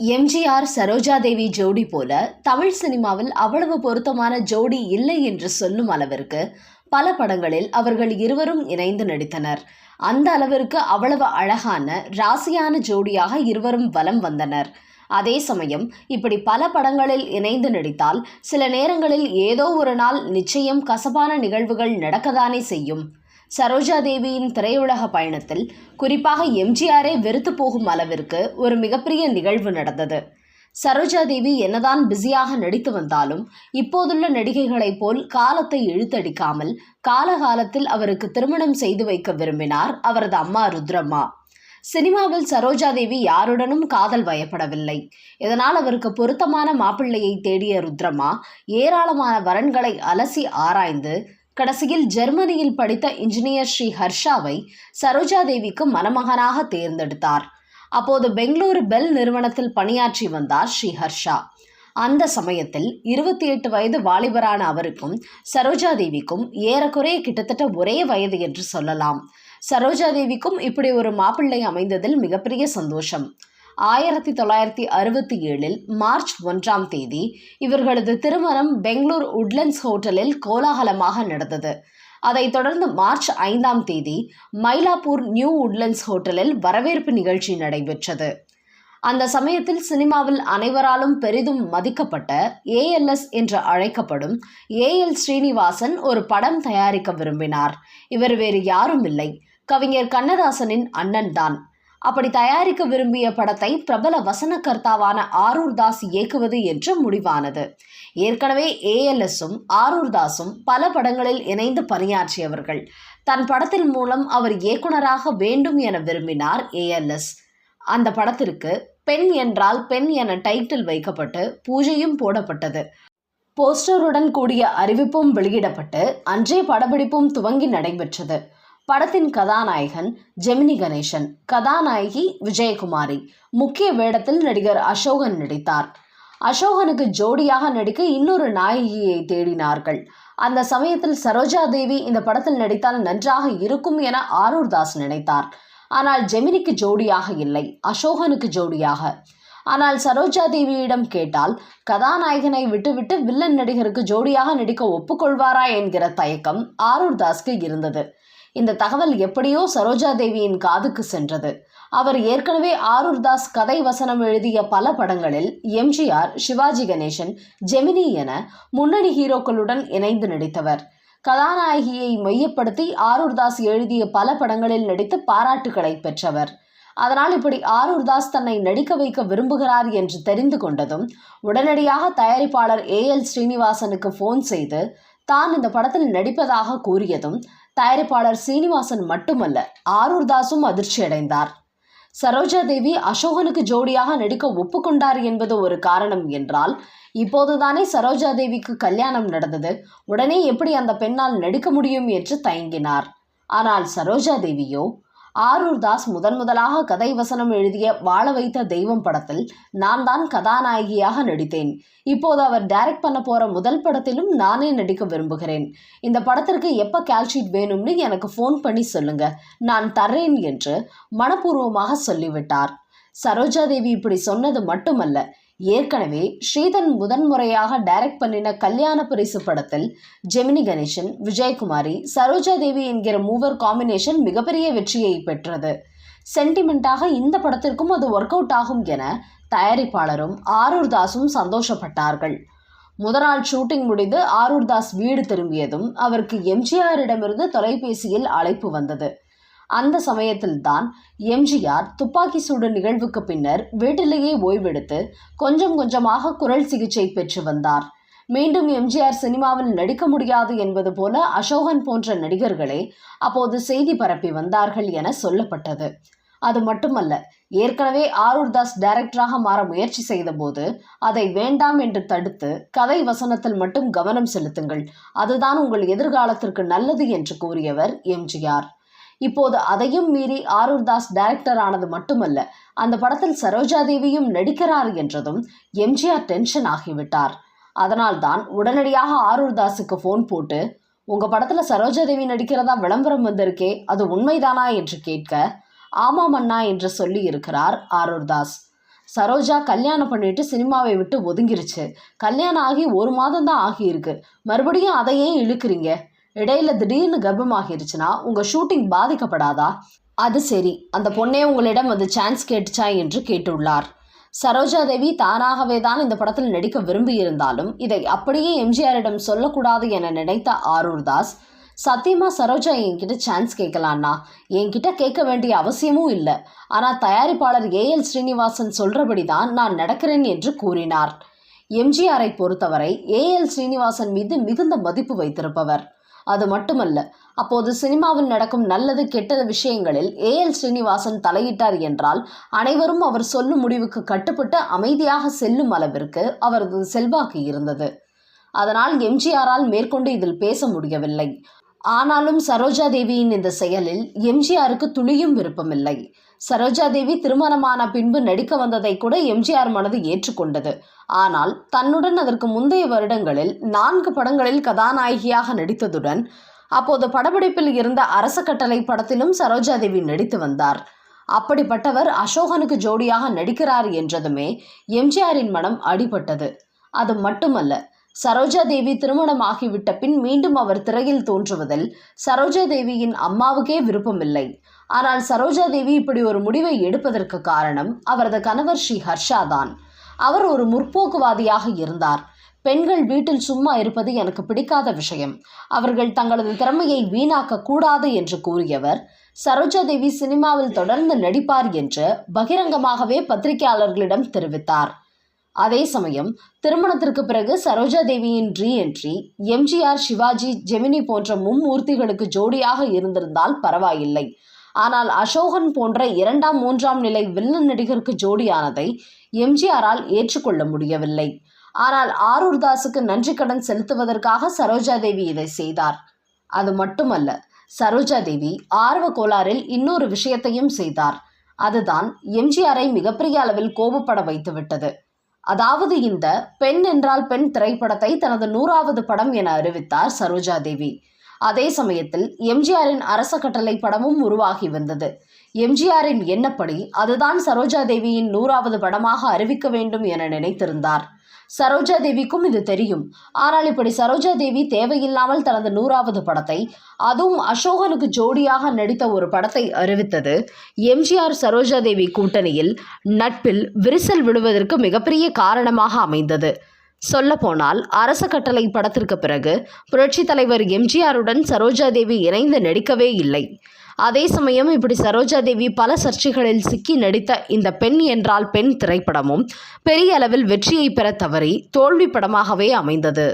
எம்ஜிஆர் சரோஜாதேவி ஜோடி போல தமிழ் சினிமாவில் அவ்வளவு பொருத்தமான ஜோடி இல்லை என்று சொல்லும் அளவிற்கு பல படங்களில் அவர்கள் இருவரும் இணைந்து நடித்தனர். அந்த அளவிற்கு அவ்வளவு அழகான ராசியான ஜோடியாக இருவரும் வலம் வந்தனர். அதே சமயம் இப்படி பல படங்களில் இணைந்து நடித்தால் சில நேரங்களில் ஏதோ ஒரு நாள் நிச்சயம் கசப்பான நிகழ்வுகள் நடக்கத்தானே செய்யும். சரோஜாதேவியின் திரையுலக பயணத்தில் குறிப்பாக எம்ஜிஆரே வெறுத்து போகும் அளவிற்கு ஒரு மிகப்பெரிய நிகழ்வு நடந்தது. சரோஜாதேவி என்னதான் பிஸியாக நடித்து வந்தாலும் இப்போதுள்ள நடிகைகளைப் போல் காலத்தை இழுத்தடிக்காமல் காலகாலத்தில் அவருக்கு திருமணம் செய்து வைக்க விரும்பினார் அவரது அம்மா ருத்ரம்மா. சினிமாவில் சரோஜாதேவி யாருடனும் காதல் வயப்படவில்லை. இதனால் அவருக்கு பொருத்தமான மாப்பிள்ளையை தேடிய ருத்ரம்மா ஏராளமான வரன்களை அலசி ஆராய்ந்து கடைசியில் ஜெர்மனியில் படித்த இன்ஜினியர் ஸ்ரீ ஹர்ஷாவை சரோஜாதேவிக்கு மணமகனாக தேர்ந்தெடுத்தார். அப்போது பெங்களூரு பெல் நிறுவனத்தில் பணியாற்றி வந்தார் ஸ்ரீ ஹர்ஷா. அந்த சமயத்தில் 28 வயது வாலிபரான அவருக்கும் சரோஜாதேவிக்கும் ஏறக்குறைய கிட்டத்தட்ட ஒரே வயது என்று சொல்லலாம். சரோஜாதேவிக்கும் இப்படி ஒரு மாப்பிள்ளை அமைந்ததில் மிகப்பெரிய சந்தோஷம். 1967 மார்ச் 1 இவர்களது திருமணம் பெங்களூர் உட்லண்ட்ஸ் ஹோட்டலில் கோலாகலமாக நடந்தது. அதைத் தொடர்ந்து மார்ச் 5 மயிலாப்பூர் நியூ உட்லண்ட்ஸ் ஹோட்டலில் வரவேற்பு நிகழ்ச்சி நடைபெற்றது. அந்த சமயத்தில் சினிமாவில் அனைவராலும் பெரிதும் மதிக்கப்பட்ட ALS என்று அழைக்கப்படும் AL ஸ்ரீனிவாசன் ஒரு படம் தயாரிக்க விரும்பினார். இவர் வேறு யாரும் இல்லை, கவிஞர் கண்ணதாசனின் அண்ணன் தான். அப்படி தயாரிக்க விரும்பிய படத்தை பிரபல வசனகர்த்தாவான ஆரூர் தாஸ் இயக்குவது என்று முடிவானது. ஏற்கனவே ALSம் ஆரூர் தாஸும் பல படங்களில் இணைந்து பணியாற்றியவர்கள். தன் படத்தின் மூலம் அவர் இயக்குனராக வேண்டும் என விரும்பினார் ALS. அந்த படத்திற்கு பெண் என்றால் பெண் என டைட்டில் வைக்கப்பட்டு பூஜையும் போடப்பட்டது. போஸ்டருடன் கூடிய அறிவிப்பும் வெளியிடப்பட்டு அன்றே படப்பிடிப்பும் துவங்கி நடைபெற்றது. படத்தின் கதாநாயகன் ஜெமினி கணேசன், கதாநாயகி விஜயகுமாரி, முக்கிய வேடத்தில் நடிகர் அசோகன் நடித்தார். அசோகனுக்கு ஜோடியாக நடிக்க இன்னொரு நாயகியை தேடினார்கள். அந்த சமயத்தில் சரோஜாதேவி இந்த படத்தில் நடித்தால் நன்றாக இருக்கும் என ஆரூர் தாஸ் நினைத்தார். ஆனால் ஜெமினிக்கு ஜோடியாக இல்லை, அசோகனுக்கு ஜோடியாக. ஆனால் சரோஜாதேவியிடம் கேட்டால் கதாநாயகனை விட்டுவிட்டு வில்லன் நடிகருக்கு ஜோடியாக நடிக்க ஒப்புக்கொள்வாரா என்கிற தயக்கம் ஆரூர் தாஸ்க்கு இருந்தது. இந்த தகவல் எப்படியோ சரோஜாதேவியின் காதுக்கு சென்றது. அவர் ஏற்கனவே ஆரூர் தாஸ் கதை வசனம் எழுதிய பல படங்களில் எம்ஜிஆர், சிவாஜி கணேசன், ஜெமினி என முன்னணி ஹீரோக்களுடன் இணைந்து நடித்தவர். கதாநாயகியை மையப்படுத்தி ஆரூர் தாஸ் எழுதிய பல படங்களில் நடித்து பாராட்டுகளை பெற்றவர். அதனால் இப்படி ஆரூர் தாஸ் தன்னை நடிக்க வைக்க விரும்புகிறார் என்று தெரிந்து கொண்டதும் உடனடியாக தயாரிப்பாளர் AL ஸ்ரீனிவாசனுக்கு ஃபோன் செய்து தான் இந்த படத்தில் நடிப்பதாக கூறியதும் தயாரிப்பாளர் சீனிவாசன் மட்டுமல்ல, ஆரூர் தாஸும் அதிர்ச்சி அடைந்தார். சரோஜாதேவி அசோகனுக்கு ஜோடியாக நடிக்க ஒப்புக்கொண்டார் என்பது ஒரு காரணம் என்றால், இப்போதுதானே சரோஜாதேவிக்கு கல்யாணம் நடந்தது, உடனே எப்படி அந்த பெண்ணால் நடிக்க முடியும் என்று தயங்கினார். ஆனால் சரோஜாதேவியோ, ஆரூர் தாஸ் முதலாக கதை வசனம் எழுதிய வாழ வைத்த தெய்வம் படத்தில் நான் தான் கதாநாயகியாக நடித்தேன். இப்போது அவர் டைரக்ட் பண்ண போற முதல் படத்திலும் நானே நடிக்க விரும்புகிறேன். இந்த படத்திற்கு எப்போ கால்ஷீட் வேணும்னு எனக்கு ஃபோன் பண்ணி சொல்லுங்க, நான் தர்றேன் என்று மனப்பூர்வமாக சொல்லிவிட்டார். சரோஜாதேவி இப்படி சொன்னது மட்டுமல்ல, ஏற்கனவே ஸ்ரீதன் முதன்முறையாக டைரக்ட் பண்ணின கல்யாண பரிசு படத்தில் ஜெமினி கணேசன், விஜயகுமாரி, சரோஜாதேவி என்கிற மூவர் காம்பினேஷன் மிகப்பெரிய வெற்றியை பெற்றது. சென்டிமெண்டாக இந்த படத்திற்கும் அது ஒர்க் அவுட் ஆகும் என தயாரிப்பாளரும் ஆரூர் தாஸும் சந்தோஷப்பட்டார்கள். முதல் ஷூட்டிங் முடிந்து ஆரூர் தாஸ் வீடு திரும்பியதும் அவருக்கு எம்ஜிஆரிடமிருந்து தொலைபேசியில் அழைப்பு வந்தது. அந்த சமயத்தில் தான் எம்ஜிஆர் துப்பாக்கி சூடு நிகழ்வுக்கு பின்னர் வீட்டிலேயே ஓய்வெடுத்து கொஞ்சம் கொஞ்சமாக குரல் சிகிச்சை பெற்று வந்தார். மீண்டும் எம்ஜிஆர் சினிமாவில் நடிக்க முடியாது என்பது போல அசோகன் போன்ற நடிகர்களே அப்போது செய்தி பரப்பி வந்தார்கள் என சொல்லப்பட்டது. அது மட்டுமல்ல, ஏற்கனவே ஆரூர் தாஸ் டைரக்டராக மாற முயற்சி செய்த போது அதை வேண்டாம் என்று தடுத்து கதை வசனத்தில் மட்டும் கவனம் செலுத்துங்கள், அதுதான் உங்கள் எதிர்காலத்திற்கு நல்லது என்று கூறியவர் எம்ஜிஆர். இப்போது அதையும் மீறி ஆரூர் தாஸ் டைரக்டர் ஆனது மட்டுமல்ல, அந்த படத்தில் சரோஜாதேவியும் நடிக்கிறார் என்றதும் எம்ஜிஆர் டென்ஷன் ஆகிவிட்டார். அதனால்தான் உடனடியாக ஆரூர் தாஸுக்கு ஃபோன் போட்டு, உங்க படத்துல சரோஜாதேவி நடிக்கிறதா விளம்பரம் வந்திருக்கே, அது உண்மைதானா என்று கேட்க, ஆமாம் அண்ணா என்று சொல்லி இருக்கிறார் ஆரூர் தாஸ். சரோஜா கல்யாணம் பண்ணிட்டு சினிமாவை விட்டு ஒதுங்கிருச்சு. கல்யாணம் ஆகி 1 மாதம் தான் ஆகியிருக்கு. மறுபடியும் அதை ஏன் இழுக்கிறீங்க? இடையில திடீர்னு கர்ப்பமாகிருச்சுன்னா உங்கள் ஷூட்டிங் பாதிக்கப்படாதா? அது சரி, அந்த பொண்ணே உங்களிடம் வந்து சான்ஸ் கேட்டுச்சா என்று கேட்டுள்ளார். சரோஜா தேவி தானாகவே தான் இந்த படத்தில் நடிக்க விரும்பியிருந்தாலும் இதை அப்படியே எம்ஜிஆரிடம் சொல்லக்கூடாது என நினைத்த ஆரூர்தாஸ், சத்தியமாக சரோஜா என்கிட்ட சான்ஸ் கேட்கலான்னா என்கிட்ட கேட்க வேண்டிய அவசியமும் இல்லை. ஆனால் தயாரிப்பாளர் ஏஎல் ஸ்ரீனிவாசன் சொல்கிறபடி தான் நான் நடக்கிறேன் என்று கூறினார். எம்ஜிஆரை பொறுத்தவரை ஏஎல் ஸ்ரீனிவாசன் மீது மிகுந்த மதிப்பு வைத்திருப்பவர். அது மட்டுமல்ல, அப்போது சினிமாவில் நடக்கும் நல்லது கெட்டது விஷயங்களில் ஏஎல் ஸ்ரீனிவாசன் தலையிட்டார் என்றால் அனைவரும் அவர் சொல்லும் முடிவுக்கு கட்டுப்பட்டு அமைதியாக செல்லும் அளவிற்கு அவரது செல்வாக்கு இருந்தது. அதனால் எம்ஜிஆரால் மேற்கொண்டு இதில் பேச முடியவில்லை. ஆனாலும் சரோஜா தேவியின் இந்த செயலில் எம்ஜிஆருக்கு துளியும் விருப்பமில்லை. சரோஜா தேவி திருமணமான பின்பு நடிக்க வந்ததை கூட எம்ஜிஆர் மனது ஏற்றுக்கொண்டது. ஆனால் தன்னுடன் அதற்கு முந்தைய வருடங்களில் 4 படங்களில் கதாநாயகியாக நடித்ததுடன் அப்போது படப்பிடிப்பில் இருந்த அரச கட்டளை படத்திலும் சரோஜா தேவி நடித்து வந்தார். அப்படிப்பட்டவர் அசோகனுக்கு ஜோடியாக நடிக்கிறார் என்றதுமே எம்ஜிஆரின் மனம் அடிபட்டது. அது மட்டுமல்ல, சரோஜா தேவி திருமணமாகிவிட்ட பின் மீண்டும் அவர் திரையில் தோன்றுவதில் சரோஜா தேவியின் அம்மாவுக்கே விருப்பமில்லை. ஆனால் சரோஜா தேவி இப்படி ஒரு முடிவை எடுப்பதற்கு காரணம் அவரது கணவர் ஸ்ரீ ஹர்ஷா தான். அவர் ஒரு முற்போக்குவாதியாக இருந்தார். பெண்கள் வீட்டில் சும்மா இருப்பது எனக்கு பிடிக்காத விஷயம். அவர்கள் தங்களது திறமையை வீணாக்க கூடாது என்று கூறியவர் சரோஜா தேவி சினிமாவில் தொடர்ந்து நடிப்பார் என்று பகிரங்கமாகவே பத்திரிகையாளர்களிடம் தெரிவித்தார். அதே சமயம் திருமணத்திற்கு பிறகு சரோஜா தேவியின் ரீஎன்ட்ரி எம்ஜிஆர், சிவாஜி, ஜெமினி போன்ற மும்மூர்த்திகளுக்கு ஜோடியாக இருந்திருந்தால் பரவாயில்லை. ஆனால் அசோகன் போன்ற 2ஆம் 3ஆம் நிலை வில்லன் நடிகருக்கு ஜோடியானதை எம்ஜிஆரால் ஏற்றுக்கொள்ள முடியவில்லை. ஆனால் ஆரூர்தாஸுக்கு நன்றி கடன் செலுத்துவதற்காக சரோஜா தேவி இதை செய்தார். அது மட்டுமல்ல, சரோஜா தேவி ஆர்வ கோளாறில் இன்னொரு விஷயத்தையும் செய்தார். அதுதான் எம்ஜிஆரை மிகப்பெரிய அளவில் கோபப்பட வைத்துவிட்டது. அதாவது இந்த பெண் என்றால் பெண் திரைப்படத்தை தனது 100வது படம் என அறிவித்தார் சரோஜா தேவி. அதே சமயத்தில் எம்ஜிஆரின் அரச கட்டளை படமும் உருவாகி வந்தது. எம்ஜிஆரின் எண்ணப்படி அதுதான் சரோஜா தேவியின் 100வது படமாக அறிவிக்க வேண்டும் என நினைத்திருந்தார். சரோஜா தேவிக்கும் இது தெரியும். ஆனால் இப்படி சரோஜா தேவி தேவையில்லாமல் தனது 100வது படத்தை, அதுவும் அசோகனுக்கு ஜோடியாக நடித்த ஒரு படத்தை அறிவித்தது எம்ஜிஆர் சரோஜா தேவி கூட்டணியில் நட்பில் விரிசல் விடுவதற்கு மிகப்பெரிய காரணமாக அமைந்தது. சொல்லப்போனால் அரச கட்டளை படத்திற்கு பிறகு புரட்சித் தலைவர் எம்ஜிஆருடன் சரோஜா தேவி இணைந்து நடிக்கவே இல்லை. அதே சமயம் இப்படி சரோஜா தேவி பல சர்ச்சைகளில் சிக்கி நடித்த இந்த பெண் என்றால் பெண் திரைப்படமும் பெரிய அளவில் வெற்றியை பெற தவறி தோல்வி படமாகவே அமைந்தது.